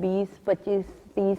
20-25-30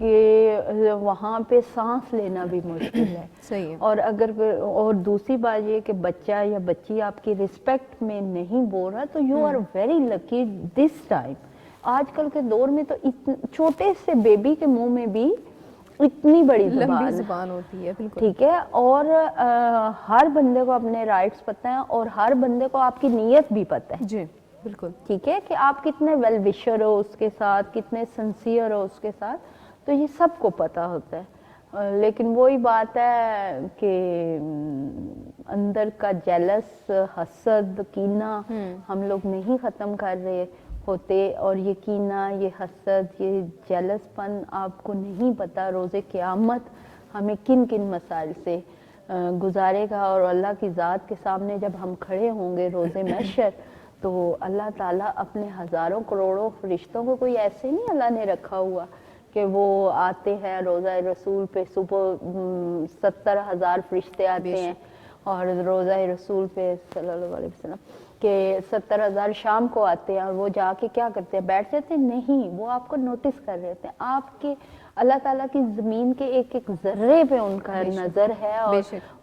کہ وہاں پہ سانس لینا بھی مشکل ہے. صحیح ہے. اور دوسری بات یہ کہ بچہ یا بچی آپ کی رسپیکٹ میں نہیں بول رہا تو you are very lucky this time. آج کل کے دور میں تو چھوٹے سے بیبی کے منہ میں بھی اتنی بڑی زبان ہوتی ہے. بالکل ٹھیک ہے. اور ہر بندے کو اپنے رائٹس پتہ ہیں اور ہر بندے کو آپ کی نیت بھی پتہ ہے. جی بالکل ٹھیک ہے کہ آپ کتنے ویل وشر ہو اس کے ساتھ, کتنے سنسیئر ہو اس کے ساتھ, تو یہ سب کو پتہ ہوتا ہے. لیکن وہی بات ہے کہ اندر کا جیلس, حسد, کینہ ہم لوگ نہیں ختم کر رہے ہوتے. اور یہ کینہ, یہ حسد, یہ جیلس پن آپ کو نہیں پتہ روز قیامت ہمیں کن کن مسائل سے گزارے گا. اور اللہ کی ذات کے سامنے جب ہم کھڑے ہوں گے روز محشر, تو اللہ تعالیٰ اپنے ہزاروں کروڑوں فرشتوں کو, کوئی ایسے نہیں اللہ نے رکھا ہوا کہ وہ آتے ہیں روزہ رسول پہ, صبح 70,000 فرشتے آتے ہیں, اور روزہ رسول پہ صلی اللہ علیہ وسلم کہ 70,000 شام کو آتے ہیں, اور وہ جا کے کیا کرتے ہیں, بیٹھ جاتے ہیں. نہیں, وہ آپ کو نوٹس کر رہے ہوتے ہیں. آپ کے اللہ تعالیٰ کی زمین کے ایک ایک ذرے پہ ان کا نظر ہے. اور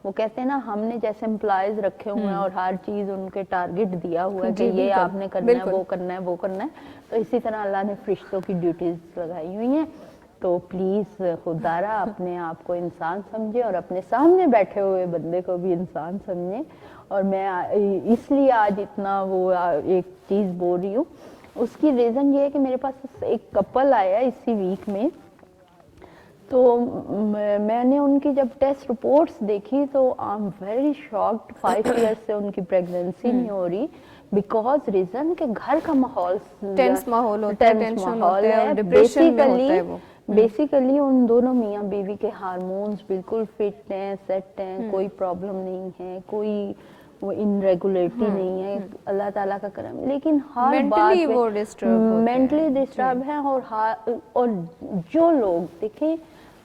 وہ کہتے ہیں نا, ہم نے جیسے امپلائیز رکھے ہوئے ہیں اور ہر چیز ان کے ٹارگٹ دیا ہوا ہے کہ یہ آپ نے کرنا ہے, وہ کرنا ہے, وہ کرنا ہے, تو اسی طرح اللہ نے فرشتوں کی ڈیوٹیز لگائی ہوئی ہیں. تو پلیز خدارا اپنے آپ کو انسان سمجھے اور اپنے سامنے بیٹھے ہوئے بندے کو بھی انسان سمجھے. اور میں اس لیے آج اتنا وہ ایک چیز بول رہی ہوں, اس کی ریزن یہ ہے کہ میرے پاس ایک کپل آیا اسی ویک میں, تو میں نے ان کی جب ٹیسٹ رپورٹس دیکھی تو I am very shocked. 5 years سے ان کی پریگننسی نہیں ہو رہی, بیکاز ریزن کہ گھر کا ماحول ٹینس ماحول ہوتا ہے, ٹینشن ہوتا ہے, ڈپریشن میں ہوتا ہے. وہ بیسیکلی ان دونوں میاں بیوی کے ہارمونز بالکل فٹ ہیں, سیٹ ہیں, کوئی پرابلم نہیں ہے, کوئی وہ انریگولیٹی نہیں ہے, اللہ تعالیٰ کا کرم. لیکن ہر بات مینٹلی ڈسٹرب ہیں. اور جو لوگ دیکھیں,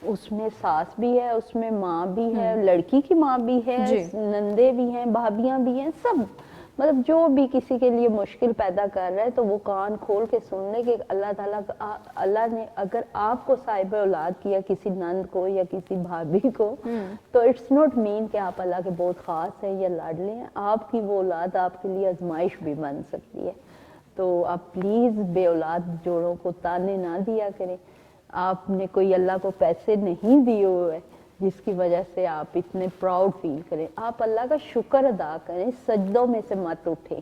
اس میں ساس بھی ہے, اس میں ماں بھی ہے, لڑکی کی ماں بھی ہے, نندے بھی ہیں, بھابیاں بھی ہیں, سب مطلب جو بھی کسی کے لیے مشکل پیدا کر رہا ہے تو وہ کان کھول کے سن لے کہ اللہ تعالیٰ, اللہ نے اگر آپ کو صاحب اولاد کیا, کسی نند کو یا کسی بھابھی کو, تو اٹس ناٹ مین کہ آپ اللہ کے بہت خاص ہیں یا لاڈلے ہیں. آپ کی وہ اولاد آپ کے لیے آزمائش بھی بن سکتی ہے. تو آپ پلیز بے اولاد جوڑوں کو تانے نہ دیا کریں. آپ نے کوئی اللہ کو پیسے نہیں دیے ہوئے جس کی وجہ سے آپ اتنے پراؤڈ فیل کریں. آپ اللہ کا شکر ادا کریں, سجدوں میں سے مت اٹھیں.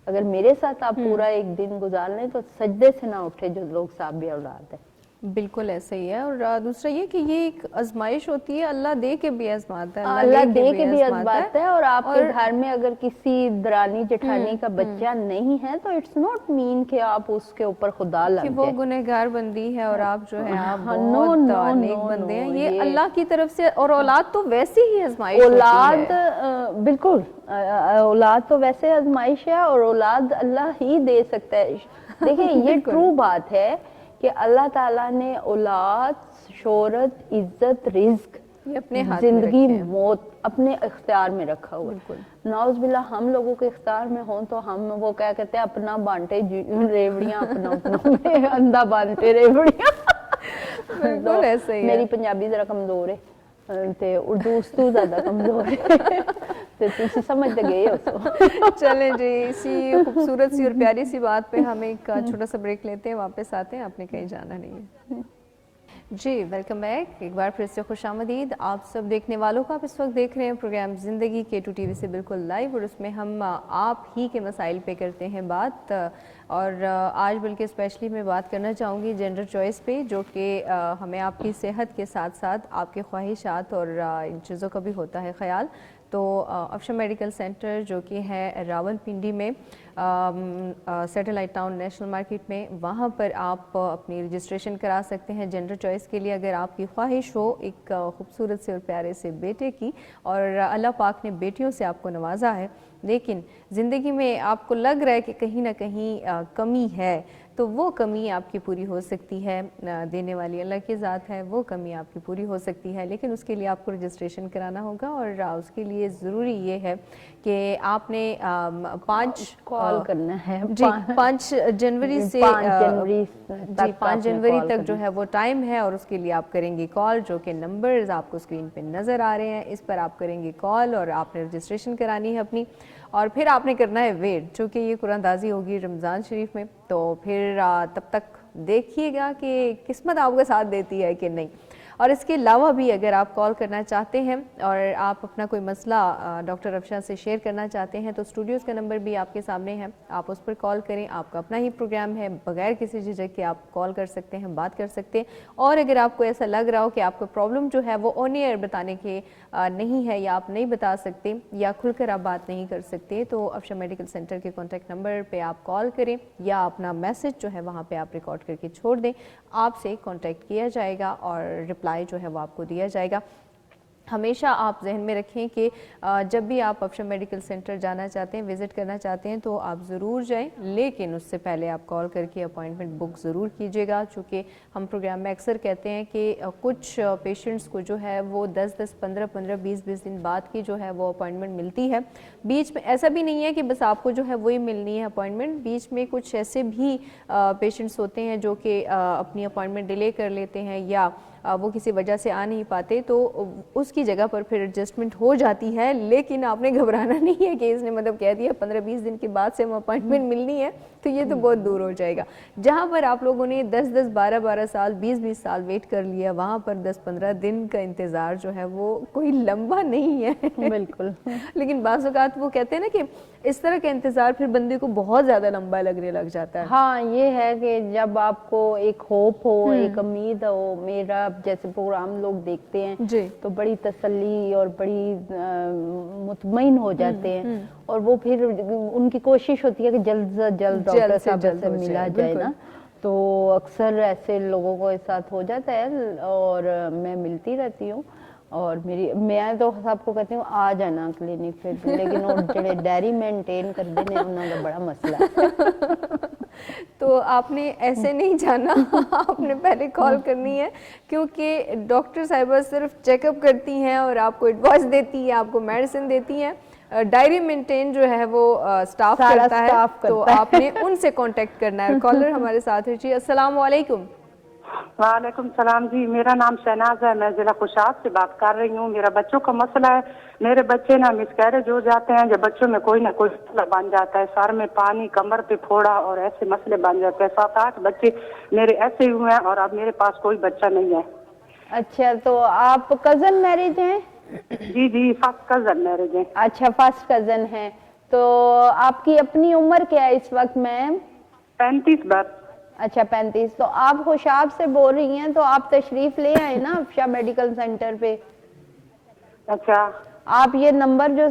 اگر میرے ساتھ آپ پورا ایک دن گزار لیں تو سجدے سے نہ اٹھے جو لوگ صاحب اولاد ہیں. بالکل ایسا ہی ہے. اور دوسرا یہ کہ یہ ایک آزمائش ہوتی ہے, اللہ دے کے بھی آزماتا ہے, اللہ دے کے بھی آزماتا ہے. اور آپ کے گھر میں اگر کسی درانی جٹھانی کا بچہ نہیں ہے تو اٹس ناٹ مین کہ آپ اس کے اوپر خدا لگ کہ وہ گنہگار بندی ہے اور آپ جو ہے آپ بہت نیک بندے ہیں. یہ اللہ کی طرف سے. اور اولاد تو ویسے ہی آزمائش ہوتی ہے. اولاد بالکل, اولاد تو ویسے آزمائش ہے, اور اولاد اللہ ہی دے سکتا ہے. دیکھیں یہ ٹرو بات ہے کہ اللہ تعالیٰ نے اولاد, شہرت, عزت, رزق, زندگی, موت اپنے اختیار میں رکھا ہوا ہے. نعوذ باللہ ہم لوگوں کے اختیار میں ہوں تو ہم وہ کیا کہتے ہیں, اپنا بانٹے ریوڑیاں, اپنا اپنا اندھا بانٹے ریوڑیاں. میری پنجابی ذرا کمزور ہے تے اردو اس تو زیادہ کمزور ہے, تو تسی سمجھ گئے ہو. چلیں جی, اسی خوبصورت سی اور پیاری سی بات پہ ہم ایک چھوٹا سا بریک لیتے ہیں, واپس آتے ہیں, آپ نے کہیں جانا نہیں ہے. جی ویلکم بیک, ایک بار پھر سے خوش آمدید آپ سب دیکھنے والوں کا. آپ اس وقت دیکھ رہے ہیں پروگرام زندگی K2 TV سے بالکل لائیو, اور اس میں ہم آپ ہی کے مسائل پہ کرتے ہیں بات. اور آج بلکہ اسپیشلی میں بات کرنا چاہوں گی جینڈر چوائس پہ, جو کہ ہمیں آپ کی صحت کے ساتھ ساتھ آپ کے خواہشات اور ان چیزوں کا بھی ہوتا ہے خیال. تو افشا میڈیکل سینٹر جو کہ ہے راول پنڈی میں, سیٹلائٹ ٹاؤن نیشنل مارکیٹ میں, وہاں پر آپ اپنی رجسٹریشن کرا سکتے ہیں جینڈر چوائس کے لیے. اگر آپ کی خواہش ہو ایک خوبصورت سے اور پیارے سے بیٹے کی, اور اللہ پاک نے بیٹیوں سے آپ کو نوازا ہے, لیکن زندگی میں آپ کو لگ رہا ہے کہ کہیں نہ کہیں کمی ہے, تو وہ کمی آپ کی پوری ہو سکتی ہے. دینے والی اللہ کی ذات ہے, وہ کمی آپ کی پوری ہو سکتی ہے, لیکن اس کے لیے آپ کو رجسٹریشن کرانا ہوگا. اور اس کے لیے ضروری یہ ہے کہ آپ نے 5 کال کرنا ہے. جی 5 جنوری سے 5 جنوری تک جو ہے وہ ٹائم ہے, اور اس کے لیے آپ کریں گے کال, جو کہ نمبرز آپ کو اسکرین پہ نظر آ رہے ہیں, اس پر آپ کریں گے کال اور آپ نے رجسٹریشن کرانی ہے اپنی. اور پھر آپ نے کرنا ہے ویٹ, چونکہ یہ قرآن دازی ہوگی رمضان شریف میں, تو پھر تب تک دیکھیے گا کہ قسمت آپ کا ساتھ دیتی ہے کہ نہیں. اور اس کے علاوہ بھی اگر آپ کال کرنا چاہتے ہیں اور آپ اپنا کوئی مسئلہ ڈاکٹر افشاں سے شیئر کرنا چاہتے ہیں, تو اسٹوڈیوز کا نمبر بھی آپ کے سامنے ہے, آپ اس پر کال کریں. آپ کا اپنا ہی پروگرام ہے, بغیر کسی جھجک کے آپ کال کر سکتے ہیں, بات کر سکتے ہیں. اور اگر آپ کو ایسا لگ رہا ہو کہ آپ کو پرابلم جو ہے وہ آن ایئر بتانے کے نہیں ہے, یا آپ نہیں بتا سکتے, یا کھل کر آپ بات نہیں کر سکتے, تو افشاں میڈیکل سینٹر کے کانٹیکٹ نمبر پہ آپ کال کریں, یا اپنا میسج جو ہے وہاں پہ آپ ریکارڈ کر کے چھوڑ دیں. آپ سے کانٹیکٹ کیا جائے گا اور رپلائی جو ہے وہ آپ کو دیا جائے گا. ہمیشہ آپ ذہن میں رکھیں کہ جب بھی آپ افشاں میڈیکل سینٹر جانا چاہتے ہیں, وزٹ کرنا چاہتے ہیں, تو آپ ضرور جائیں, لیکن اس سے پہلے آپ کال کر کے اپوائنٹمنٹ بک ضرور کیجیے گا. چونکہ ہم پروگرام میں اکثر کہتے ہیں کہ کچھ پیشنٹس کو جو ہے وہ 10-10, 15-15, 20-20 دن بعد کی جو ہے وہ اپوائنٹمنٹ ملتی ہے. بیچ میں ایسا بھی نہیں ہے کہ بس آپ کو جو ہے وہی ملنی ہے اپوائنٹمنٹ, بیچ میں کچھ ایسے بھی پیشنٹس ہوتے ہیں جو کہ اپنی اپوائنٹمنٹ ڈیلے کر لیتے ہیں, یا وہ کسی وجہ سے آ نہیں پاتے, تو اس کی جگہ پر پھر ایڈجسٹمنٹ ہو جاتی ہے. لیکن آپ نے گھبرانا نہیں ہے کہ اس نے مطلب کہہ دیا 15-20 دن کے بعد سے ہم اپوائنٹمنٹ ملنی ہے, تو یہ تو بہت دور ہو جائے گا. جہاں پر آپ لوگوں نے 10-10, 12-12 سال, 20-20 سال ویٹ کر لیا, وہاں پر 10-15 دن کا انتظار جو ہے وہ کوئی لمبا نہیں ہے. بالکل. لیکن بعض اوقات وہ کہتے ہیں نا کہ اس طرح کا انتظار پھر بندے کو بہت زیادہ لمبا لگنے لگ جاتا ہے. ہاں یہ ہے کہ جب آپ کو ایک ہوپ ہو, ایک امید ہو, میرا جیسے پروگرام لوگ دیکھتے ہیں تو بڑی تسلی اور بڑی مطمئن ہو جاتے ہیں, اور وہ پھر ان کی کوشش ہوتی ہے کہ جلد سے جلد ڈاکٹر صاحب سے ملا جائے نا. تو اکثر ایسے لوگوں کو اس ساتھ ہو جاتا ہے, اور میں ملتی رہتی ہوں. اور میں تو سب کو کہتی ہوں آ جانا کلینک پہ, لیکن وہ جڑے ڈائری مینٹین کر دینے انہوں کا بڑا مسئلہ ہے. تو آپ نے ایسے نہیں جانا, آپ نے پہلے کال کرنی ہے, کیونکہ ڈاکٹر صاحبہ صرف چیک اپ کرتی ہیں اور آپ کو ایڈوائس دیتی ہیں, آپ کو میڈیسن دیتی ہیں. ڈائری مینٹین جو ہے وہ سٹاف کرتا ہے, تو آپ نے ان سے کانٹیکٹ کرنا ہے. کالر ہمارے ساتھ ہے جی. السلام علیکم. وعلیکم السلام جی, میرا نام شہناز ہے, میں ضلع خوشاب سے بات کر رہی ہوں. میرا بچوں کا مسئلہ ہے, میرے بچے نا مسکیریج ہو جاتے ہیں, جب بچوں میں کوئی نہ کوئی مسئلہ بن جاتا ہے, سر میں پانی, کمر پہ پھوڑا, اور ایسے مسئلے بن جاتے ہیں. 7-8 بچے میرے ایسے ہی ہوئے ہیں, اور اب میرے پاس کوئی بچہ نہیں ہے. اچھا, تو آپ کزن میرج ہیں؟ جی فرسٹ کزن میرج ہے. اچھا, فرسٹ کزن ہے. تو آپ کی اپنی عمر کیا ہے اس وقت میم؟ 35 برس. اچھا 35. تو آپ خوشاب سے بول رہی ہیں, تو آپ تشریف لے آئے نا افشاں میڈیکل سینٹر پہ. اچھا, آپ یہ نمبر جو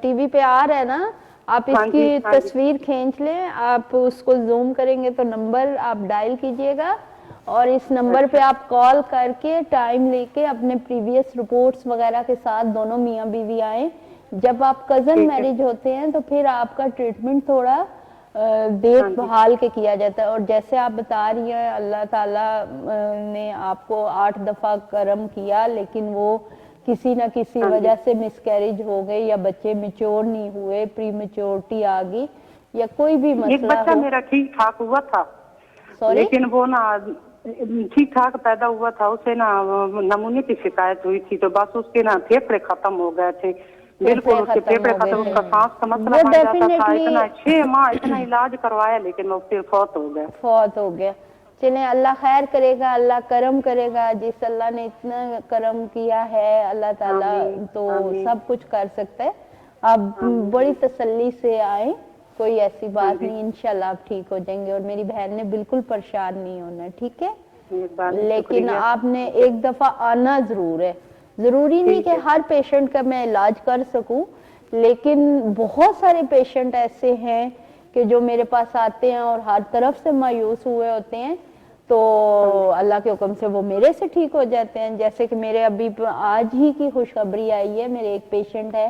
ٹی وی پہ آ رہا ہے نا, آپ اس کی تصویر کھینچ لیں, آپ اس کو زوم کریں گے تو نمبر آپ ڈائل کیجئے گا, اور اس نمبر پہ آپ کال کر کے ٹائم لے کے اپنے پریویس رپورٹس وغیرہ کے ساتھ دونوں میاں بیوی آئیں. جب آپ کزن میرج ہوتے ہیں تو پھر آپ کا ٹریٹمنٹ تھوڑا دیکھ بھال کے کیا جاتا ہے. اور جیسے آپ بتا رہی ہیں اللہ تعالیٰ نے آپ کو 8 دفعہ کرم کیا, لیکن وہ کسی نہ کسی وجہ سے مسکیریج ہو گئے, یا بچے میچور نہیں ہوئے, پری میچورٹی آ گئی, یا کوئی بھی مسئلہ ایک بچہ میرا ٹھیک ٹھاک ہوا تھا, لیکن وہ نا ٹھیک ٹھاک پیدا ہوا تھا, اسے نا نمونے کی شکایت ہوئی تھی, تو بس اس کے نا پھیپھڑے ختم ہو گئے تھے. بالکل اس کے پھیپھڑے ختم, اس کا سانس کا مسئلہ بن جاتا تھا. اتنا 6 ماہ اتنا علاج کروایا, لیکن وہ پھر فوت ہو گیا. چلیں اللہ خیر کرے گا, اللہ کرم کرے گا. جس اللہ نے اتنا کرم کیا ہے, اللہ تعالیٰ تو سب کچھ کر سکتا ہے. آپ بڑی تسلی سے آئیں, کوئی ایسی بات نہیں, انشاءاللہ آپ ٹھیک ہو جائیں گے. اور میری بہن نے بالکل پریشان نہیں ہونا, ٹھیک ہے. لیکن آپ نے ایک دفعہ آنا ضرور ہے. ضروری نہیں کہ ہر پیشنٹ کا میں علاج کر سکوں, لیکن بہت سارے پیشنٹ ایسے ہیں کہ جو میرے پاس آتے ہیں اور ہر طرف سے مایوس ہوئے ہوتے ہیں, تو اللہ کے حکم سے وہ میرے سے ٹھیک ہو جاتے ہیں. جیسے کہ میرے ابھی آج ہی کی خوشخبری آئی ہے, میرے ایک پیشنٹ ہے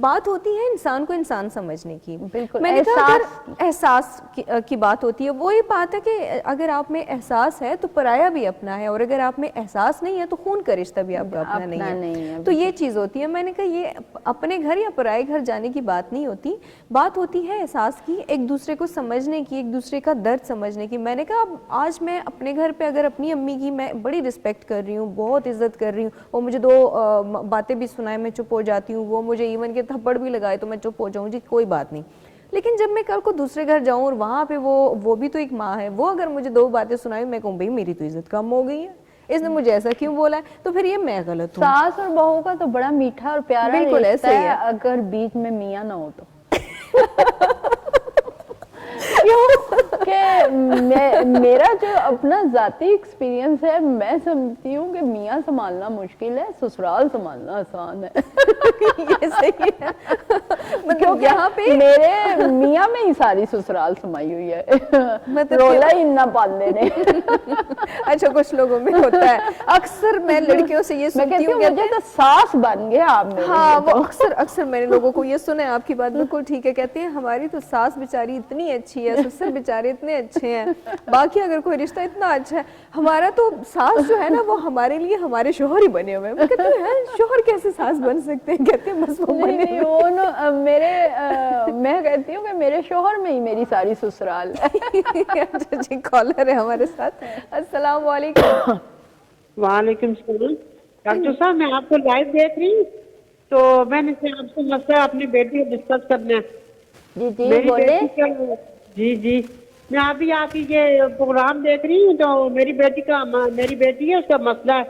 بات ہوتی ہے انسان کو انسان سمجھنے کی. بالکل, میں نے کہا اگر احساس کی بات ہوتی ہے, وہی بات ہے کہ اگر آپ میں احساس ہے تو پرایا بھی اپنا ہے, اور اگر آپ میں احساس نہیں ہے تو خون کا رشتہ بھی آپ کا اپنا نہیں ہے. تو یہ چیز ہوتی ہے. میں نے کہا یہ اپنے گھر یا پرائے گھر جانے کی بات نہیں ہوتی, بات ہوتی ہے احساس کی, ایک دوسرے کو سمجھنے کی, ایک دوسرے کا درد سمجھنے کی. میں نے کہا اب آج میں اپنے گھر پہ اگر اپنی امی کی میں بڑی رسپیکٹ کر رہی ہوں, بہت عزت کر رہی ہوں, وہ مجھے 2 باتیں بھی سنائے میں چپ ہو جاتی ہوں, وہ مجھے ایون کہ تھپڑ بھی لگائے تو میں چپ ہو جاؤں, جی کوئی بات نہیں. لیکن جب میں کل کو دوسرے گھر جاؤں اور وہاں پہ وہ بھی تو ایک ماں ہے, وہ اگر مجھے 2 باتیں سنائیں, میں کہوں بھئی میری تو عزت کم ہو گئی ہے, اس نے مجھے ایسا کیوں بولا ہے, تو پھر یہ میں غلط ہوں. ساس اور بہو کا تو بڑا میٹھا اور پیارا بالکل رشتہ ایسے ہی ہے, ہے. اگر بیچ میں میاں نہ ہو تو. کیوں کہ میرا جو اپنا ذاتی ایکسپیرینس ہے, میں سمجھتی ہوں کہ میاں سنبھالنا مشکل ہے, سسرال سنبھالنا آسان ہے. یہ صحیح ہے. کیونکہ یہاں پہ میرے میاں میں ہی ساری سسرال سمائی ہوئی ہے, رولا ہی نہ پالنے نے. اچھا کچھ لوگوں میں ہوتا ہے, اکثر میں لڑکیوں سے یہ سنتی ہوں مجھے تو ساس بن گیا آپ میرے. ہاں وہ اکثر میں نے لوگوں کو یہ سنا ہے, آپ کی بات بالکل ٹھیک ہے, کہتے ہیں ہماری تو ساس بیچاری اتنی اچھی ہے, سسر بیچارے اتنے اچھے ہیں, باقی اگر کوئی رشتہ اتنا اچھا ہے, ہمارا تو ساس جو ہے نا وہ ہمارے لیے ہمارے شوہر ہی بنے ہوئے ہیں. میں کہتی ہوں شوہر کیسے ساس بن سکتے ہیں, کہتے ہیں بس وہ بنے ہوئے. میں کہتی ہوں کہ میرے شوہر میں ہی میری ساری سسرال ہے. اچھا جی, کالر ہے ہمارے ساتھ. السلام علیکم. وعلیکم السلام. ڈاکٹر صاحب میں آپ کو لائیو دیکھ رہی ہوں, تو میں نے آپ سے مسئلہ اپنی بیٹی کو ڈسکس کرنا ہے. جی جی میری بولے. بیٹی کا جی میں ابھی آپ کی یہ پروگرام دیکھ رہی ہوں, تو میری بیٹی ہے, اس کا مسئلہ ہے,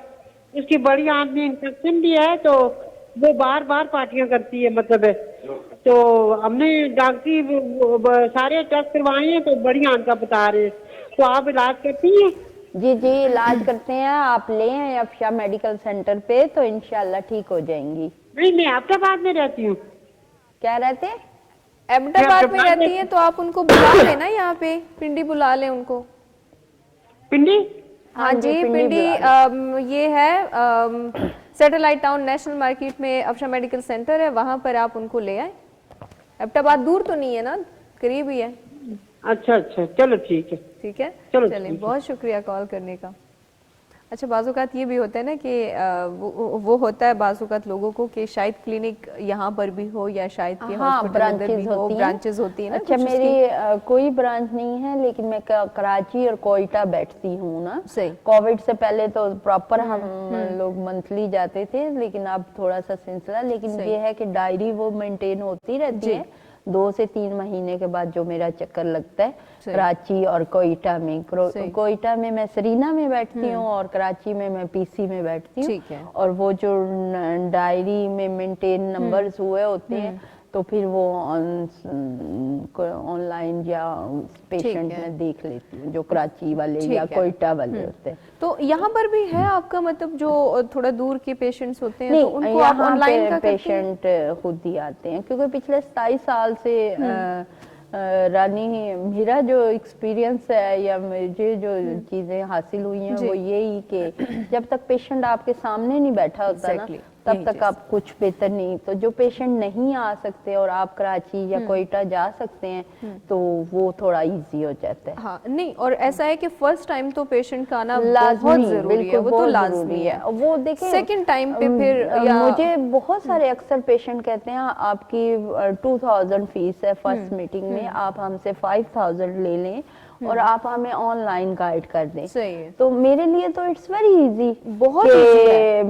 اس کی بڑی آنکھ میں انفیکشن بھی ہے, تو وہ بار بار پارٹیاں کرتی ہے, مطلب ہے. تو ہم نے ڈاکٹری سارے ٹیسٹ کروائے ہیں, تو بڑی آنکھ کا بتا رہے ہیں, تو آپ علاج کرتی ہیں؟ جی علاج کرتے ہیں, آپ لے آئیں افشا میڈیکل سینٹر پہ تو انشاءاللہ ٹھیک ہو جائیں گی. نہیں میں احمد آباد میں رہتی ہوں. کیا رہتے ہیں؟ احمد آباد میں رہتی ہیں, تو آپ ان کو بلا لیں نا, یہاں پہ پنڈی بلا لیں ان کو. پنڈی؟ ہاں جی پنڈی, یہ ہے سیٹلائٹ ٹاؤن نیشنل مارکیٹ میں افشا میڈیکل سینٹر ہے, وہاں پر آپ ان کو لے آئیں. احمد آباد دور تو نہیں ہے نا, قریب ہی ہے. اچھا چلو ٹھیک ہے. ٹھیک ہے, چلیں, ٹھیک ہے. بہت شکریہ کال کرنے کا. اچھا بعض اوقات یہ بھی ہوتا ہے نا کہ وہ ہوتا ہے بعض اوقات لوگوں کو کہ شاید کلینک یہاں پر بھی ہو یا شاید کہ ہاسپٹل ادھر بھی ہو, برانچز ہوتی ہیں نا. اچھا میری کوئی برانچ نہیں ہے, لیکن میں کراچی اور کوئٹہ بیٹھتی ہوں نا. کووڈ سے پہلے تو پراپر ہم لوگ منتھلی جاتے تھے, لیکن اب تھوڑا سا سلسلہ, لیکن یہ ہے کہ ڈائری وہ مینٹین ہوتی رہتی ہے. 2 سے 3 مہینے کے بعد جو میرا چکر لگتا ہے کراچی اور کوئٹہ میں. کوئٹہ میں میں سرینا میں بیٹھتی ہوں, اور کراچی میں پی سی میں بیٹھتی ہوں, اور وہ جو ڈائری میں مینٹین نمبرز ہوئے ہوتے ہیں, تو پھر وہ آن لائن یا پیشنٹ میں دیکھ لیتی ہوں جو کراچی والے یا کوئٹہ والے ہوتے ہیں. تو یہاں پر بھی ہے آپ کا مطلب جو تھوڑا دور کے پیشنٹس ہوتے ہیں, تو ان کو آپ آن لائن کا پیشنٹ خود ہی آتے ہیں, کیونکہ پچھلے 27 سال سے رانی میرا جو ایکسپیرینس ہے یا مجھے جو چیزیں حاصل ہوئی ہیں وہ یہی کہ جب تک پیشنٹ آپ کے سامنے نہیں بیٹھا ہوتا نا, تب تک آپ کچھ بہتر نہیں. تو جو پیشنٹ نہیں آ سکتے اور آپ کراچی یا کوئٹہ جا سکتے ہیں, تو وہ تھوڑا ایزی ہو جاتا ہے. ہاں نہیں, اور ایسا ہے کہ فرسٹ ٹائم تو پیشنٹ کا آنا بہت ضروری ہے, وہ تو لازمی ہے. وہ دیکھیں سیکنڈ ٹائم پہ پھر مجھے بہت سارے اکثر پیشنٹ کہتے ہیں آپ کی 2000 فیس ہے فرسٹ میٹنگ میں, آپ ہم سے 5000 لے لیں اور آپ ہمیں آن لائن گائیڈ کر دیں. تو میرے لیے تو اٹس ویری ایزی, بہت ایزی ہے.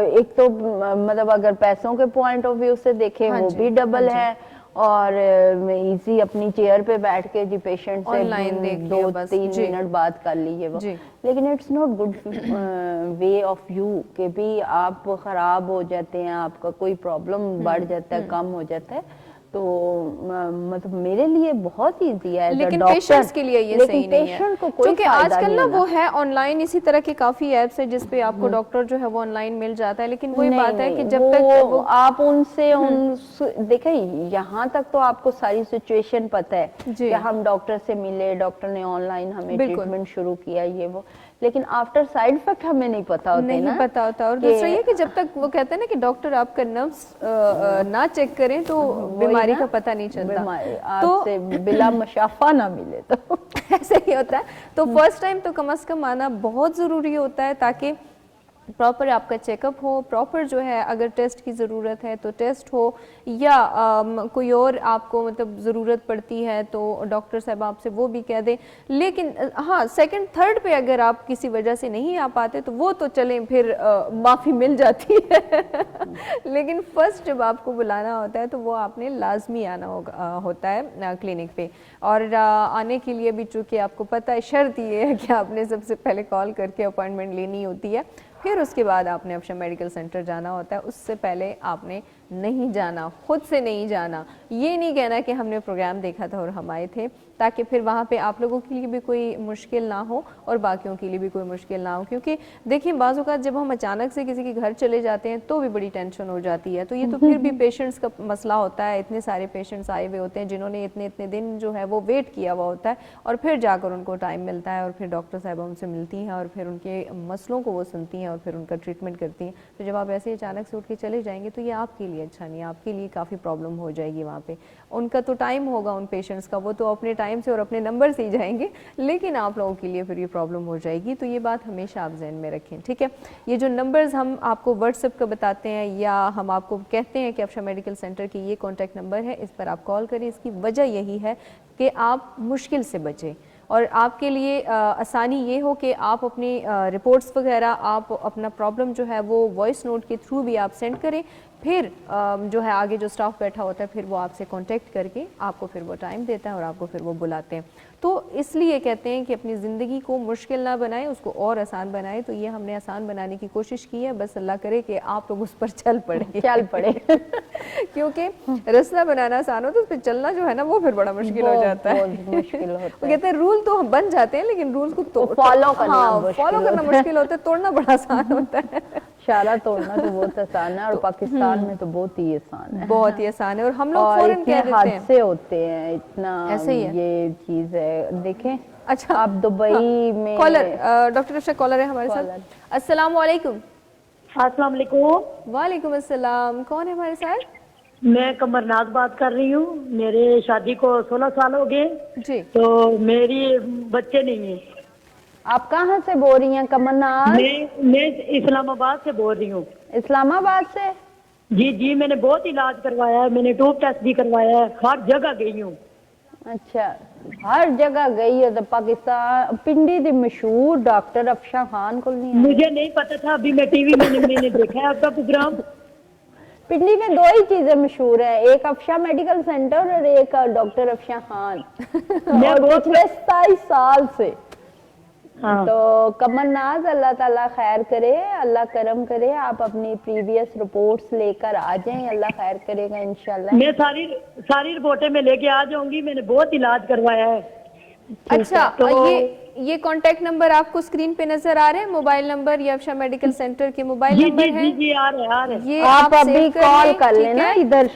ایک تو مطلب اگر پیسوں کے پوائنٹ آف ویو سے دیکھیں وہ بھی ڈبل ہے, اور ایزی اپنی چیئر پہ بیٹھ کے جی پیشنٹ سے 2-3 منٹ بات کر لیجیے وہ. لیکن it's not good way of you کہ بھی آپ خراب ہو جاتے ہیں, آپ کا کوئی پرابلم بڑھ جاتا ہے, کم ہو جاتا ہے. تو مطلب میرے لیے بہت ایزی ہے, لیکن پیشنٹس کے لیے یہ صحیح نہیں ہے, کیونکہ آج کل نا وہ ہے آن لائن, اسی طرح کے کافی ایپس ہیں جس پہ آپ کو ڈاکٹر جو ہے وہ آن لائن مل جاتا ہے. لیکن وہی بات ہے کہ جب تک آپ ان سے دیکھیں, یہاں تک تو آپ کو ساری سچویشن پتہ ہے کہ ہم ڈاکٹر سے ملے, ڈاکٹر نے آن لائن ہمیں ٹریٹمنٹ شروع کیا, یہ وہ. لیکن آفٹر سائڈ افیکٹ ہمیں نہیں پتا ہوتے نہیں پتا ہوتا. اور دوسرا یہ کہ جب تک وہ کہتے ہیں نا کہ ڈاکٹر آپ کا نفس نہ چیک کریں تو بیماری کا پتہ نہیں چلتا, آپ سے بلا مشافہ نہ ملے تو ایسے ہی ہوتا ہے. تو فرسٹ ٹائم تو کم از کم آنا بہت ضروری ہوتا ہے تاکہ پراپر آپ کا چیک اپ ہو, پراپر جو ہے اگر ٹیسٹ کی ضرورت ہے تو ٹیسٹ ہو, یا کوئی اور آپ کو مطلب ضرورت پڑتی ہے تو ڈاکٹر صاحب آپ سے وہ بھی کہہ دیں. لیکن ہاں سیکنڈ تھرڈ پہ اگر آپ کسی وجہ سے نہیں آ پاتے تو وہ تو چلیں پھر معافی مل جاتی ہے لیکن فرسٹ جب آپ کو بلانا ہوتا ہے تو وہ آپ نے لازمی آنا ہوتا ہے کلینک پہ. اور آنے کے لیے بھی چونکہ آپ کو پتہ ہے شرط یہ ہے کہ آپ نے سب سے پہلے کال کر کے اپائنٹمنٹ لینی ہوتی ہے, پھر اس کے بعد آپ نے افشا میڈیکل سینٹر جانا ہوتا ہے. اس سے پہلے آپ نے نہیں جانا, خود سے نہیں جانا. یہ نہیں کہنا کہ ہم نے پروگرام دیکھا تھا اور ہم آئے تھے, تاکہ پھر وہاں پہ آپ لوگوں کے لیے بھی کوئی مشکل نہ ہو اور باقیوں کے لیے بھی کوئی مشکل نہ ہو. کیونکہ دیکھیں بعض اوقات جب ہم اچانک سے کسی کے گھر چلے جاتے ہیں تو بھی بڑی ٹینشن ہو جاتی ہے. تو یہ تو پھر بھی پیشنٹس کا مسئلہ ہوتا ہے, اتنے سارے پیشنٹس آئے ہوئے ہوتے ہیں جنہوں نے اتنے دن جو ہے وہ ویٹ کیا ہوا ہوتا ہے, اور پھر جا کر ان کو ٹائم ملتا ہے اور پھر ڈاکٹر صاحبہ ان سے ملتی ہیں اور پھر ان کے مسئلوں کو وہ سنتی ہیں اور پھر ان کا ٹریٹمنٹ کرتی ہیں. تو جب آپ ایسے اچانک سے اٹھ کے چلے جائیں گے تو یہ آپ کے لیے اچھا نہیں ہے, آپ کے لیے کافی پرابلم ہو جائے گی. وہاں پہ ان کا تو ٹائم ہوگا ان پیشنٹس کا, وہ تو اپنے ٹائم سے اور اپنے نمبر سے ہی جائیں گے, لیکن آپ لوگوں کے لیے پھر یہ پرابلم ہو جائے گی. تو یہ بات ہمیشہ آپ ذہن میں رکھیں, ٹھیک ہے. یہ جو نمبرز ہم آپ کو واٹس ایپ کا بتاتے ہیں یا ہم آپ کو کہتے ہیں کہ افشا میڈیکل سینٹر کی یہ کانٹیکٹ نمبر ہے, اس پر آپ کال کریں. اس کی وجہ یہی ہے کہ آپ مشکل سے بچیں اور آپ کے لیے آسانی یہ ہو کہ آپ اپنی رپورٹس وغیرہ, آپ اپنا پرابلم جو ہے وہ وائس نوٹ کے تھرو بھی آپ سینڈ کریں. پھر جو ہے آگے جو سٹاف بیٹھا ہوتا ہے پھر وہ آپ سے کانٹیکٹ کر کے آپ کو پھر وہ ٹائم دیتا ہے اور آپ کو پھر وہ بلاتے ہیں. تو اس لیے کہتے ہیں کہ اپنی زندگی کو مشکل نہ بنائیں, اس کو اور آسان بنائیں. تو یہ ہم نے آسان بنانے کی کوشش کی ہے, بس اللہ کرے کہ آپ لوگ اس پر چل پڑے کیونکہ رستہ بنانا آسان ہو تو اس پہ چلنا جو ہے نا وہ پھر بڑا مشکل ہو جاتا ہے. کہتے ہیں رول تو بن جاتے ہیں لیکن رولز کو فالو کرنا مشکل ہوتا ہے, توڑنا بڑا آسان ہوتا ہے. اشارہ توڑنا تو بہت آسان ہے, اور پاکستان میں تو بہت ہی آسان ہے, بہت ہی آسان ہے. اور ہم لوگ فوراً کہہ دیتے ہیں حادثے ہوتے ہیں, اتنا یہ چیز ہے. دیکھیں اچھا آپ دبئی میں کالر, ڈاکٹر افشا کالر ہے ہمارے ساتھ. السلام علیکم. السلام علیکم. وعلیکم السلام. کون ہے ہمارے ساتھ؟ میں قمر ناز بات کر رہی ہوں. میرے شادی کو 16 سال ہو گئے جی, تو میری بچے نہیں ہیں. آپ کہاں سے بول رہی ہیں قمر ناز؟ میں اسلام آباد سے بول رہی ہوں. اسلام آباد سے؟ جی میں نے بہت علاج کروایا ہے, میں نے ٹوب ٹیسٹ بھی کروایا ہے, ہر جگہ گئی ہوں. اچھا, ہر جگہ گئی ہے. تو پاکستان پنڈی دی مشہور ڈاکٹر افشا خان کو نہیں؟ مجھے نہیں پتا تھا, ابھی میں ٹی وی میں نے دیکھا ہے آپ کا پروگرام. پنڈی میں 2 ہی چیزیں مشہور ہیں, ایک افشا میڈیکل سینٹر اور ایک ڈاکٹر افشا خان. اور پچھلے 27 سال سے. تو قمر ناز اللہ تعالیٰ خیر کرے, اللہ کرم کرے, آپ اپنی پریویس رپورٹس لے کر آ جائیں, اللہ خیر کرے گا انشاءاللہ. میں ساری رپورٹیں میں لے کے آ جاؤں گی, میں نے بہت علاج کروایا ہے. اچھا یہ کانٹیکٹ نمبر آپ کو اسکرین پہ نظر آ رہے ہیں, موبائل نمبر یا افشا میڈیکل سینٹر کے موبائل نمبر ہیں. جی آ رہے. یہ آپ ابھی کال کر لینا ادھر.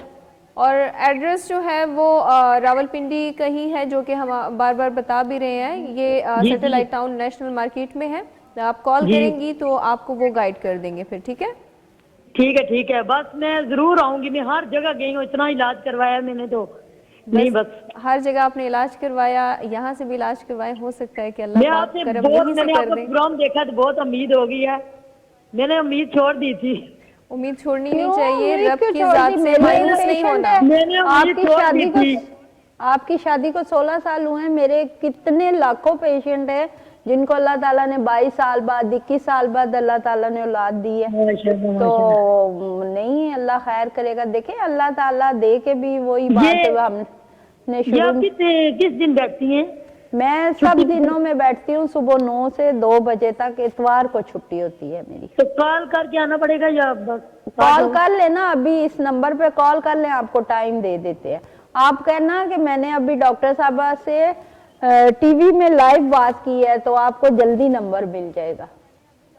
اور ایڈریس جو ہے وہ راولپنڈی کا ہی ہے, جو کہ ہم بار بار بتا بھی رہے ہیں. یہ سیٹلائٹ ٹاؤن نیشنل مارکیٹ میں ہے. آپ کال کریں گی تو آپ کو وہ گائیڈ کر دیں گے پھر, ٹھیک ہے. ٹھیک ہے, بس میں ضرور آؤں گی. میں ہر جگہ گئی ہوں, اتنا علاج کروایا میں نے. تو نہیں بس ہر جگہ آپ نے علاج کروایا, یہاں سے بھی علاج کروائے, ہو سکتا ہے کہ اللہ پاک کرم یہیں سے کر دیں. میں نے آپ کا پروگرام دیکھا تو بہت امید ہو گئی ہے. میں نے امید چھوڑ دی تھی. امید چھوڑنی نہیں چاہیے, رب کی ذات سے مایوس نہیں ہونا. میں نے امید چھوڑ دی تھی. آپ کی شادی کو 16 سال ہوئے ہیں, میرے کتنے لاکھوں پیشنٹ ہیں جن کو اللہ تعالیٰ نے 22 سال بعد 21 سال بعد اللہ تعالیٰ نے اولاد دی ہے. تو نہیں, اللہ خیر کرے گا. دیکھیں اللہ تعالیٰ دے کے بھی وہی بات ہم نے شروع. کس دن بیٹھتی ہیں؟ میں سب دنوں میں بیٹھتی ہوں, صبح 9 سے 2 بجے تک. اتوار کو چھٹی ہوتی ہے میری. تو کال کر کے آنا پڑے گا یا کال کر لینا, ابھی اس نمبر پہ کال کر لیں, آپ کو ٹائم دے دیتے ہیں. آپ کہنا کہ میں نے ابھی ڈاکٹر صاحبہ سے ٹی وی میں لائیو بات کی ہے, تو آپ کو جلدی نمبر مل جائے گا.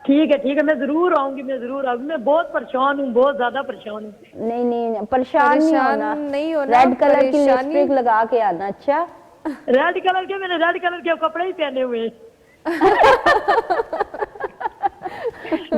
ٹھیک ہے, میں ضرور آؤں گی. میں بہت پریشان ہوں, بہت زیادہ پریشان ہوں. نہیں پریشان نہیں ہونا. ریڈ کلر کی لپسٹک لگا کے آنا. اچھا, ریڈ کلر کے, میں نے ریڈ کلر کے کپڑے ہی پہنے ہوئے ہیں.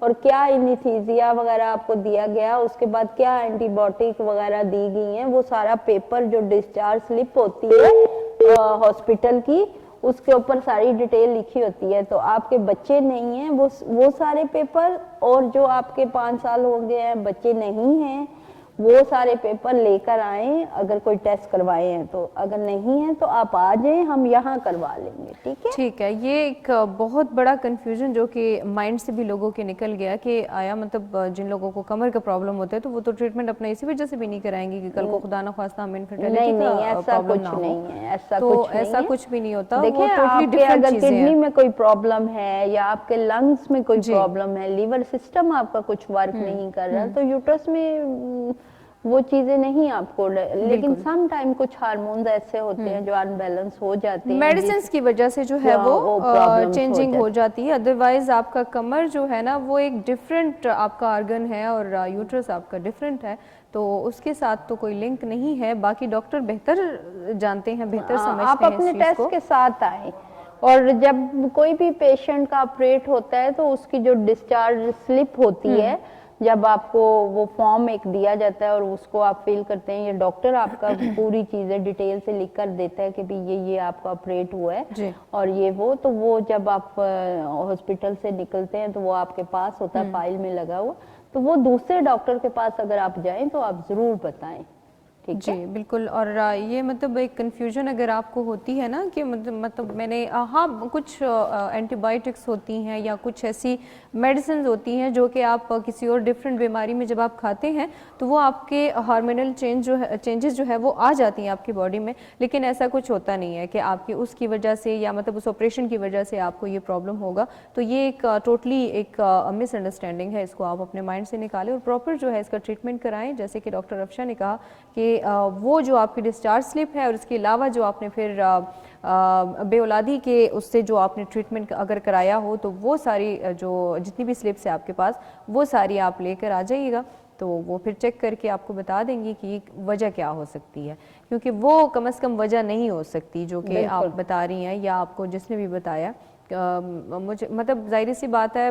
اور کیا انیستھیزیا وغیرہ آپ کو دیا گیا, اس کے بعد کیا اینٹی بایوٹک وغیرہ دی گئی ہیں, وہ سارا پیپر جو ڈسچارج سلپ ہوتی ہے ہاسپٹل کی, اس کے اوپر ساری ڈیٹیل لکھی ہوتی ہے. تو آپ کے بچے نہیں ہیں وہ سارے پیپر, اور جو آپ کے 5 سال ہو گئے ہیں بچے نہیں ہیں وہ سارے پیپر لے کر آئیں, اگر کوئی ٹیسٹ کروائے ہیں تو, اگر نہیں ہیں تو آپ آ جائیں, ہم یہاں کروا لیں گے. ٹھیک ہے, ٹھیک ہے. یہ ایک بہت بڑا کنفیوژن جو کہ مائنڈ سے بھی لوگوں کے نکل گیا کہ آیا مطلب جن لوگوں کو کمر کا پرابلم ہوتا ہے تو وہ تو ٹریٹمنٹ اپنا اسی وجہ سے بھی نہیں کرائیں گے کہ کل کو خدا نخواستہ ہمیں انفرٹیلٹی کا پرابلم نہ ہو. تو ایسا کچھ بھی نہیں ہوتا. دیکھیں آپ کے اگر کڈنی میں کوئی پرابلم ہے یا آپ کے لنگس میں کوئی پرابلم ہے, لیور سسٹم آپ کا کچھ ورک نہیں کر رہا, تو یوٹرس میں وہ چیزیں نہیں آپ کو, لیکن سم ٹائم کچھ ہارمونز ایسے ہوتے ہیں جو ان بیلنس ہو جاتے ہیں, میڈیسنز کی وجہ سے جو ہے وہ چینجنگ ہو جاتی ہے. ادروائز آپ کا کمر جو ہے نا وہ ایک ڈیفرنٹ آپ کا آرگن ہے اور یوٹرس آپ کا ڈیفرنٹ ہے, تو اس کے ساتھ تو کوئی لنک نہیں ہے. باقی ڈاکٹر بہتر جانتے ہیں, بہتر سمجھتے ہیں. آپ اپنے ٹیسٹ کے ساتھ آئیں, اور جب کوئی بھی پیشنٹ کا آپریٹ ہوتا ہے تو اس کی جو ڈسچارج سلپ ہوتی ہے, جب آپ کو وہ فارم ایک دیا جاتا ہے اور اس کو آپ فل کرتے ہیں, یہ ڈاکٹر آپ کا پوری چیزیں ڈیٹیل سے لکھ کر دیتا ہے کہ بھی یہ آپ کا آپریٹ ہوا ہے اور یہ وہ, تو وہ جب آپ ہاسپٹل سے نکلتے ہیں تو وہ آپ کے پاس ہوتا ہے, فائل میں لگا ہوا, تو وہ دوسرے ڈاکٹر کے پاس اگر آپ جائیں تو آپ ضرور بتائیں. جی بالکل. اور یہ مطلب ایک کنفیوژن اگر آپ کو ہوتی ہے نا کہ مطلب میں نے ہاں کچھ اینٹی بایوٹکس ہوتی ہیں یا کچھ ایسی میڈیسنز ہوتی ہیں جو کہ آپ کسی اور ڈفرینٹ بیماری میں جب آپ کھاتے ہیں تو وہ آپ کے ہارمونل چینجز جو ہے وہ آ جاتی ہیں آپ کی باڈی میں, لیکن ایسا کچھ ہوتا نہیں ہے کہ آپ کی اس کی وجہ سے یا مطلب اس آپریشن کی وجہ سے آپ کو یہ پرابلم ہوگا. تو یہ ایک ٹوٹلی ایک مس انڈرسٹینڈنگ ہے, اس کو آپ اپنے مائنڈ سے نکالیں اور پراپر جو ہے اس کا ٹریٹمنٹ کرائیں. جیسے کہ ڈاکٹر افشا نے کہا کہ وہ جو آپ کی ڈسچارج سلپ ہے اور اس کے علاوہ جو آپ نے پھر بے اولادی کے اس سے جو آپ نے ٹریٹمنٹ اگر کرایا ہو تو وہ ساری جو جتنی بھی سلپس ہے آپ کے پاس وہ ساری آپ لے کر آ جائیے گا, تو وہ پھر چیک کر کے آپ کو بتا دیں گی کہ وجہ کیا ہو سکتی ہے, کیونکہ وہ کم از کم وجہ نہیں ہو سکتی جو کہ آپ بتا رہی ہیں یا آپ کو جس نے بھی بتایا. مجھے مطلب ظاہر سی بات ہے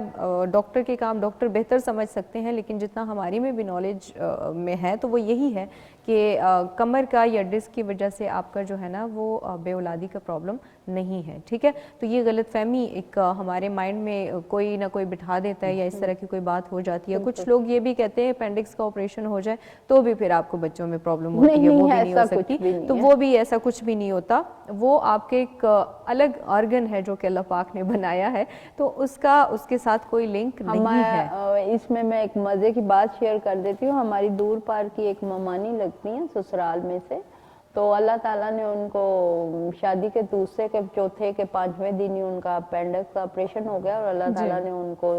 ڈاکٹر کے کام ڈاکٹر بہتر سمجھ سکتے ہیں, لیکن جتنا ہماری میں بھی نالج میں ہے تو وہ یہی ہے کہ کمر کا یا ڈسک کی وجہ سے آپ کا جو ہے نا وہ بے اولادی کا پرابلم نہیں ہے. ٹھیک ہے, تو یہ غلط فہمی ایک ہمارے مائنڈ میں کوئی نہ کوئی بٹھا دیتا ہے یا اس طرح کی کوئی بات ہو جاتی ہے. کچھ لوگ یہ بھی کہتے ہیں اپینڈکس کا آپریشن ہو جائے تو بھی پھر آپ کو بچوں میں پرابلم ہوتی ہے, وہ بھی نہیں ہو سکتی. تو وہ بھی ایسا کچھ بھی نہیں ہوتا, وہ آپ کے ایک الگ آرگن ہے جو کہ اللہ پاک نے بنایا ہے, تو اس کے ساتھ کوئی لنک نہیں ہے. اس میں ایک مزے کی بات شیئر کر دیتی ہوں. ہماری دور پار کی ایک ممانی لگتی ہیں سسرال میں سے, تو اللہ تعالیٰ نے ان کو شادی کے دوسرے کے چوتھے کے 5ویں دن ہی ان کا اپینڈکس کا آپریشن ہو گیا, اور اللہ تعالیٰ نے ان کو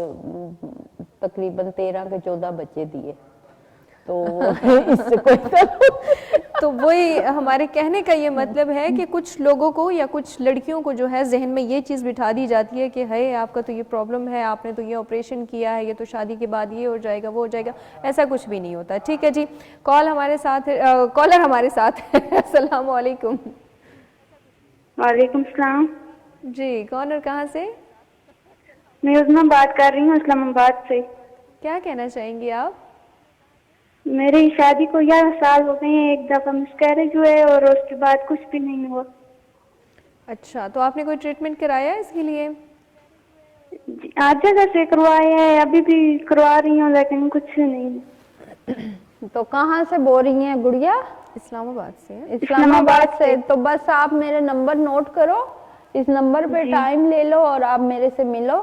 تقریباً 13 کے 14 بچے دیے. تو اس سے کوئی تو وہی ہمارے کہنے کا یہ مطلب ہے کہ کچھ لوگوں کو یا کچھ لڑکیوں کو جو ہے ذہن میں یہ چیز بٹھا دی جاتی ہے کہ ہے آپ کا تو یہ پرابلم ہے, آپ نے تو یہ آپریشن کیا ہے, یہ تو شادی کے بعد یہ ہو جائے گا وہ ہو جائے گا. ایسا کچھ بھی نہیں ہوتا. ٹھیک ہے جی, کالر ہمارے ساتھ ہے. السلام علیکم. وعلیکم السلام. جی کون اور کہاں سے؟ میں عظمیٰ بات کر رہی ہوں اسلام آباد سے. کیا کہنا چاہیں گی آپ؟ میری شادی کو 11 سال ہو گئے ہیں, ایک دفعہ مسکیریج ہوئے اور اس کے بعد کچھ بھی نہیں ہوا. اچھا, تو آپ نے کوئی ٹریٹمنٹ کرایا اس کے لیے؟ آج جگہ سے کروایا ہے, ابھی بھی کروا رہی ہوں لیکن کچھ نہیں. تو کہاں سے بول رہی ہیں گڑیا؟ اسلام آباد سے. اسلام آباد سے. تو بس آپ میرے نمبر نوٹ کرو, اس نمبر پہ ٹائم لے لو اور آپ میرے سے ملو,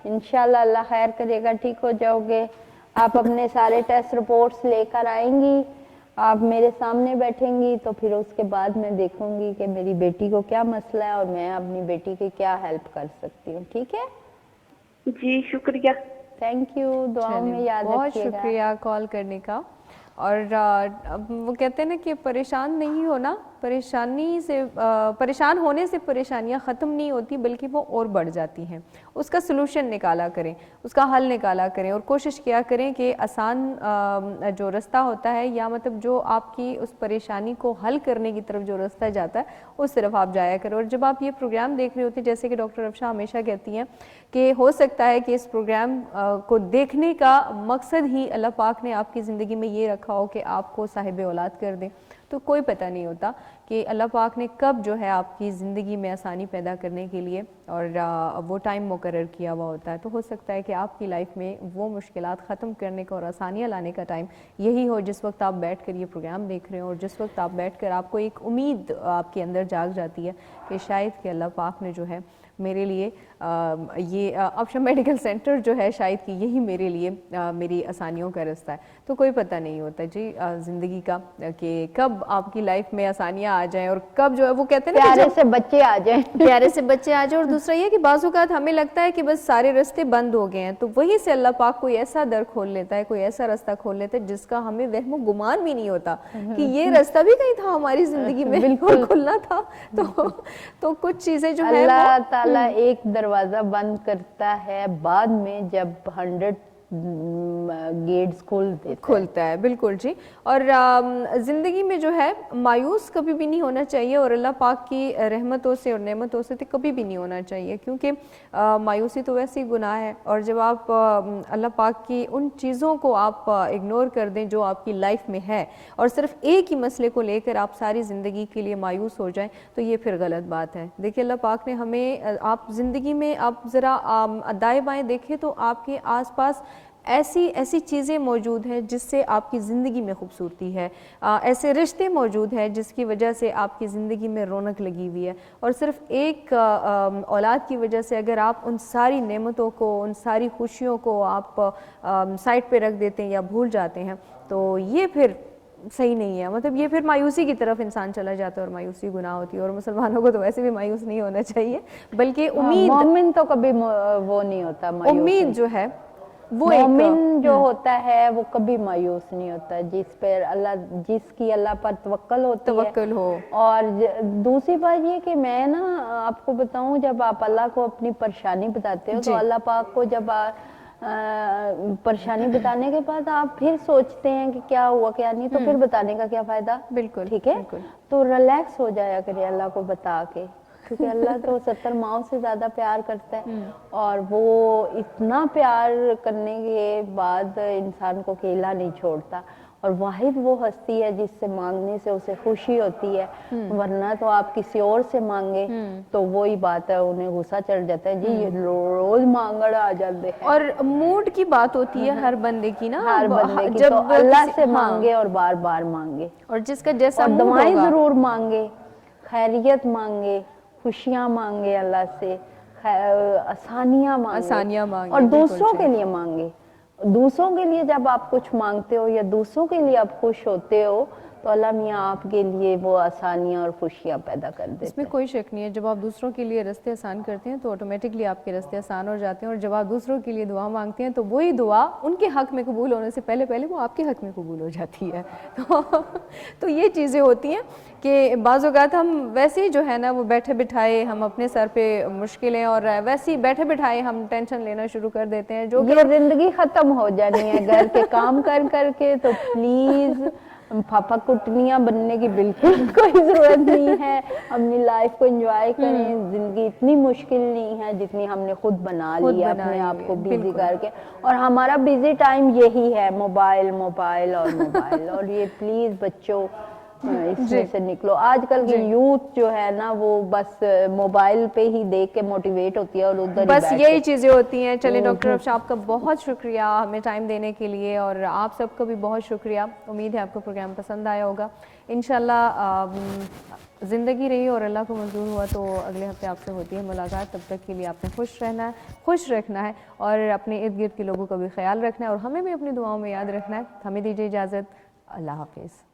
انشاءاللہ اللہ خیر کرے گا, ٹھیک ہو جاؤ گے. آپ اپنے سارے ٹیسٹ رپورٹس لے کر آئیں گی, آپ میرے سامنے بیٹھیں گی, تو پھر اس کے بعد میں دیکھوں گی کہ میری بیٹی کو کیا مسئلہ ہے اور میں اپنی بیٹی کی کیا ہیلپ کر سکتی ہوں. ٹھیک ہے جی, شکریہ. Thank you. دعاؤں میں یاد رکھیے گا. بہت شکریہ کال کرنے کا. اور وہ کہتے ہیں نا کہ پریشان نہیں ہونا, پریشانی سے پریشان ہونے سے پریشانیاں ختم نہیں ہوتی بلکہ وہ اور بڑھ جاتی ہیں. اس کا سلوشن نکالا کریں, اس کا حل نکالا کریں اور کوشش کیا کریں کہ آسان جو رستہ ہوتا ہے یا مطلب جو آپ کی اس پریشانی کو حل کرنے کی طرف جو رستہ جاتا ہے اس طرف آپ جایا کریں. اور جب آپ یہ پروگرام دیکھ رہے ہوتے ہیں, جیسے کہ ڈاکٹر افشاں ہمیشہ کہتی ہیں کہ ہو سکتا ہے کہ اس پروگرام کو دیکھنے کا مقصد ہی اللہ پاک نے آپ کی زندگی میں یہ رکھا ہو کہ آپ کو صاحب اولاد کر دیں, تو کوئی پتہ نہیں ہوتا کہ اللہ پاک نے کب جو ہے آپ کی زندگی میں آسانی پیدا کرنے کے لیے اور وہ ٹائم مقرر کیا ہوا ہوتا ہے. تو ہو سکتا ہے کہ آپ کی لائف میں وہ مشکلات ختم کرنے کا اور آسانیاں لانے کا ٹائم یہی ہو جس وقت آپ بیٹھ کر یہ پروگرام دیکھ رہے ہوں, اور جس وقت آپ بیٹھ کر آپ کو ایک امید آپ کے اندر جاگ جاتی ہے کہ شاید کہ اللہ پاک نے جو ہے میرے لیے یہ آپشن میڈیکل سینٹر جو ہے شاید کہ یہی میرے لیے میری آسانیوں کا رستہ ہے. تو کوئی پتہ نہیں ہوتا جی زندگی کا کہ کب آپ کی لائف میں آسانیاں آ جائیں اور کب جو ہے وہ کہتے ہیں نا پیارے سے بچے آ جائیں, پیارے سے بچے آ جائیں. اور دوسرا یہ کہ بعض اوقات ہمیں لگتا ہے کہ بس سارے راستے بند ہو گئے ہیں, تو وہیں سے اللہ پاک کوئی ایسا در کھول لیتا ہے, کوئی ایسا راستہ کھول لیتا ہے جس کا ہمیں وہم و گمان بھی نہیں ہوتا کہ یہ راستہ بھی کہیں تھا ہماری زندگی میں بالکل کھلنا تھا. تو کچھ چیزیں جو ہے اللہ تعالیٰ ایک دروازہ بند کرتا ہے بعد میں جب 100 گیٹس کھلتا ہے. بالکل جی. اور زندگی میں جو ہے مایوس کبھی بھی نہیں ہونا چاہیے اور اللہ پاک کی رحمتوں سے اور نعمتوں سے کبھی بھی نہیں ہونا چاہیے, کیونکہ مایوسی تو ویسے ہی گناہ ہے. اور جب آپ اللہ پاک کی ان چیزوں کو آپ اگنور کر دیں جو آپ کی لائف میں ہے اور صرف ایک ہی مسئلے کو لے کر آپ ساری زندگی کے لیے مایوس ہو جائیں, تو یہ پھر غلط بات ہے. دیکھیں اللہ پاک نے ہمیں, آپ زندگی میں آپ ذرا دائیں بائیں دیکھیں تو آپ کے آس پاس ایسی چیزیں موجود ہیں جس سے آپ کی زندگی میں خوبصورتی ہے, ایسے رشتے موجود ہیں جس کی وجہ سے آپ کی زندگی میں رونق لگی ہوئی ہے. اور صرف ایک اولاد کی وجہ سے اگر آپ ان ساری نعمتوں کو, ان ساری خوشیوں کو آپ سائڈ پہ رکھ دیتے ہیں یا بھول جاتے ہیں, تو یہ پھر صحیح نہیں ہے. مطلب یہ پھر مایوسی کی طرف انسان چلا جاتا ہے اور مایوسی گناہ ہوتی ہے. اور مسلمانوں کو تو ویسے بھی مایوس نہیں ہونا چاہیے, بلکہ امید, مومن تو کبھی وہ نہیں ہوتا مایوس. امید جو ہے وہ مومن جو ہوتا ہے وہ کبھی مایوس نہیں ہوتا, جس پر اللہ, جس کی اللہ پر توکل ہوتی ہے, توکل ہو. اور دوسری بات یہ کہ میں نا آپ کو بتاؤں, جب آپ اللہ کو اپنی پریشانی بتاتے ہو تو اللہ پاک کو جب پریشانی بتانے کے بعد آپ پھر سوچتے ہیں کہ کیا ہوا کیا نہیں, تو پھر بتانے کا کیا فائدہ. بالکل ٹھیک ہے, تو ریلیکس ہو جایا کرے اللہ کو بتا کے, کیونکہ اللہ تو 70 ماؤں سے زیادہ پیار کرتا ہے. اور وہ اتنا پیار کرنے کے بعد انسان کو اکیلا نہیں چھوڑتا, اور واحد وہ ہستی ہے جس سے مانگنے سے اسے خوشی ہوتی ہے. ورنہ تو آپ کسی اور سے مانگے تو وہی بات ہے, انہیں غصہ چڑھ جاتا ہے, جی یہ روز مانگڑ آ جاتے ہیں. اور موڈ کی بات ہوتی ہے ہر بندے کی نا, ہر بندے کی, تو اللہ سے مانگے اور بار بار مانگے, اور جس کا جیسا اور دعائیں ضرور مانگے, خیریت مانگے, خوشیاں مانگے اللہ سے, آسانیاں مانگے, اور دوسروں کے لیے مانگے. دوسروں کے لیے جب آپ کچھ مانگتے ہو یا دوسروں کے لیے آپ خوش ہوتے ہو تو اللہ میاں آپ کے لیے وہ آسانیاں اور خوشیاں پیدا کر دیتے ہیں. اس میں کوئی شک نہیں ہے, جب آپ دوسروں کے لیے راستے آسان کرتے ہیں تو آٹومیٹکلی آپ کے راستے آسان ہو جاتے ہیں. اور جب آپ دوسروں کے لیے دعا مانگتے ہیں تو وہی دعا ان کے حق میں قبول ہونے سے پہلے وہ آپ کے حق میں قبول ہو جاتی ہے. تو یہ چیزیں ہوتی ہیں کہ بعض اوقات ہم ویسے ہی جو ہے نا وہ بیٹھے بٹھائے ہم اپنے سر پہ مشکلیں, اور ویسے ہی بیٹھے بٹھائے ہم ٹینشن لینا شروع کر دیتے ہیں, جو یہ زندگی ختم ہو جانی ہے گھر کے کام کر کے. تو پلیز پھاپا کٹنیاں بننے کی بالکل کوئی ضرورت نہیں ہے, اپنی لائف کو انجوائے کریں. زندگی اتنی مشکل نہیں ہے جتنی ہم نے خود بنا لی ہے اپنے آپ کو بیزی کر کے, اور ہمارا بیزی ٹائم یہی ہے, موبائل اور موبائل. اور یہ پلیز بچوں اس میں سے نکلو. آج کل کی یوتھ جو ہے نا وہ بس موبائل پہ ہی دیکھ کے موٹیویٹ ہوتی ہے اور ادھر بس یہی چیزیں ہوتی ہیں. چلیں ڈاکٹر افشاں آپ کا بہت شکریہ ہمیں ٹائم دینے کے لیے, اور آپ سب کو بھی بہت شکریہ. امید ہے آپ کو پروگرام پسند آیا ہوگا. انشاءاللہ زندگی رہی اور اللہ کو منظور ہوا تو اگلے ہفتے آپ سے ہوتی ہے ملاقات. تب تک کے لیے آپ نے خوش رہنا ہے, خوش رکھنا ہے, اور اپنے ارد گرد کے لوگوں کا بھی خیال رکھنا ہے, اور ہمیں بھی اپنی دعاؤں میں یاد رکھنا ہے. ہمیں دیجیے اجازت. اللہ حافظ.